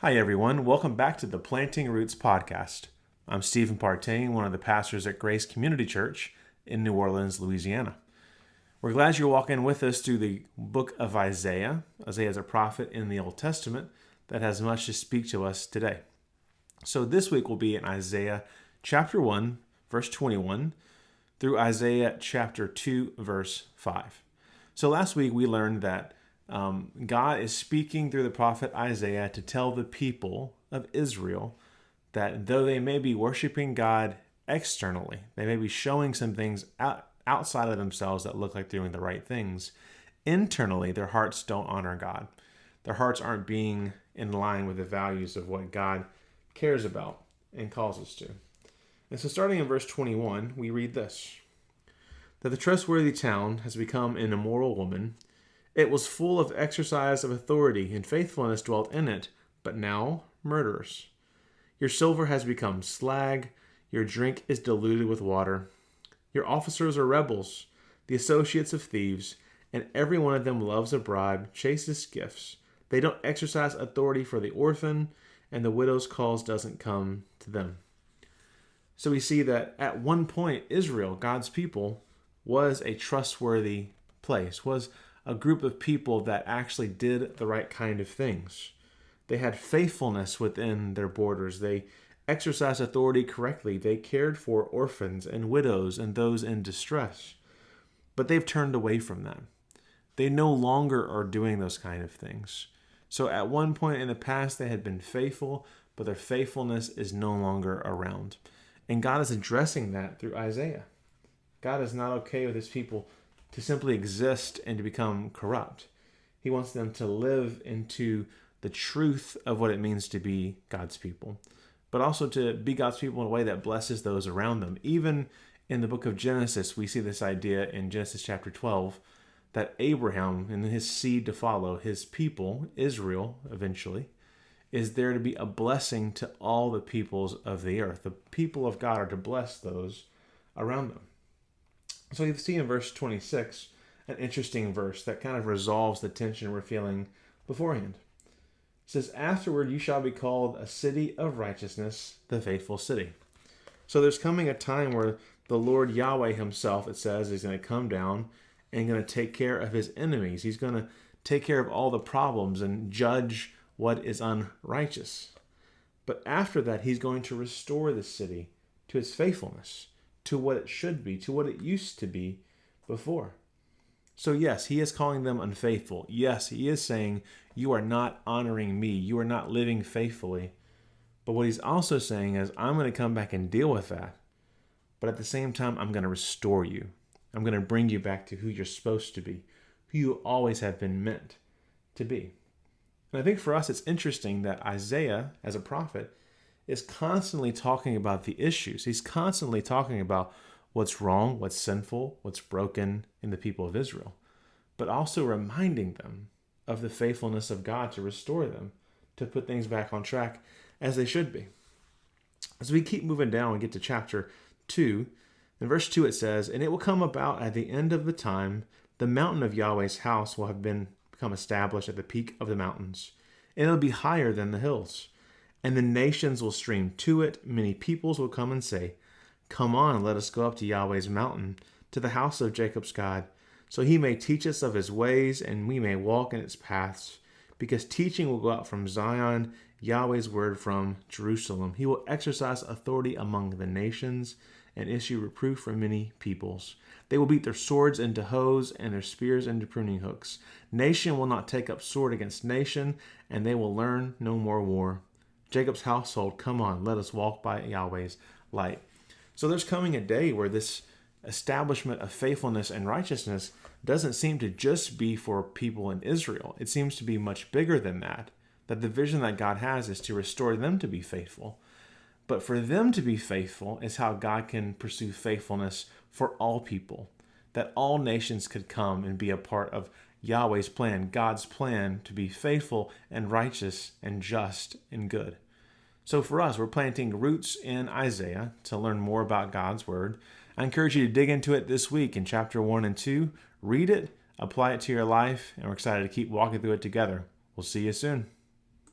Hi, everyone. Welcome back to the Planting Roots podcast. I'm Stephen Partain, one of the pastors at Grace Community Church in New Orleans, Louisiana. We're glad you're walking with us through the book of Isaiah. Isaiah is a prophet in the Old Testament that has much to speak to us today. So this week will be in Isaiah chapter 1, verse 21, through Isaiah chapter 2, verse 5. So last week we learned that God is speaking through the prophet Isaiah to tell the people of Israel that though they may be worshiping God externally, they may be showing some things outside of themselves that look like doing the right things, internally their hearts don't honor God. Their hearts aren't being in line with the values of what God cares about and calls us to. And so starting in verse 21, we read this: that the trustworthy town has become an immoral woman. It was full of exercise of authority, and faithfulness dwelt in it, but now murderers. Your silver has become slag, your drink is diluted with water. Your officers are rebels, the associates of thieves, and every one of them loves a bribe, chases gifts. They don't exercise authority for the orphan, and the widow's cause doesn't come to them. So we see that at one point, Israel, God's people, was a trustworthy place, was a group of people that actually did the right kind of things. They had faithfulness within their borders. They exercised authority correctly. They cared for orphans and widows and those in distress. But they've turned away from that. They no longer are doing those kind of things. So at one point in the past, they had been faithful, but their faithfulness is no longer around. And God is addressing that through Isaiah. God is not okay with his people to simply exist and to become corrupt. He wants them to live into the truth of what it means to be God's people, but also to be God's people in a way that blesses those around them. Even in the book of Genesis, we see this idea in Genesis chapter 12, that Abraham and his seed to follow, his people, Israel, eventually, is there to be a blessing to all the peoples of the earth. The people of God are to bless those around them. So you see in verse 26, an interesting verse that kind of resolves the tension we're feeling beforehand. It says, afterward you shall be called a city of righteousness, the faithful city. So there's coming a time where the Lord Yahweh himself, it says, is going to come down and going to take care of his enemies. He's going to take care of all the problems and judge what is unrighteous. But after that, he's going to restore the city to its faithfulness, to what it should be, to what it used to be before. So yes, he is calling them unfaithful. Yes, he is saying, you are not honoring me. You are not living faithfully. But what he's also saying is, I'm going to come back and deal with that. But at the same time, I'm going to restore you. I'm going to bring you back to who you're supposed to be, who you always have been meant to be. And I think for us, it's interesting that Isaiah, as a prophet, is constantly talking about the issues. He's constantly talking about what's wrong, what's sinful, what's broken in the people of Israel, but also reminding them of the faithfulness of God to restore them, to put things back on track as they should be. As we keep moving down and get to chapter 2, in verse 2 it says, and it will come about at the end of the time, the mountain of Yahweh's house will have become established at the peak of the mountains, and it'll be higher than the hills. And the nations will stream to it. Many peoples will come and say, come on, let us go up to Yahweh's mountain, to the house of Jacob's God, so he may teach us of his ways, and we may walk in its paths. Because teaching will go out from Zion, Yahweh's word from Jerusalem. He will exercise authority among the nations and issue reproof from many peoples. They will beat their swords into hoes and their spears into pruning hooks. Nation will not take up sword against nation, and they will learn no more war. Jacob's household, come on, let us walk by Yahweh's light. So there's coming a day where this establishment of faithfulness and righteousness doesn't seem to just be for people in Israel. It seems to be much bigger than that. That the vision that God has is to restore them to be faithful. But for them to be faithful is how God can pursue faithfulness for all people. That all nations could come and be a part of Yahweh's plan, God's plan to be faithful and righteous and just and good. So for us, we're planting roots in Isaiah to learn more about God's word. I encourage you to dig into it this week in chapter 1 and 2. Read it, apply it to your life, and we're excited to keep walking through it together. We'll see you soon.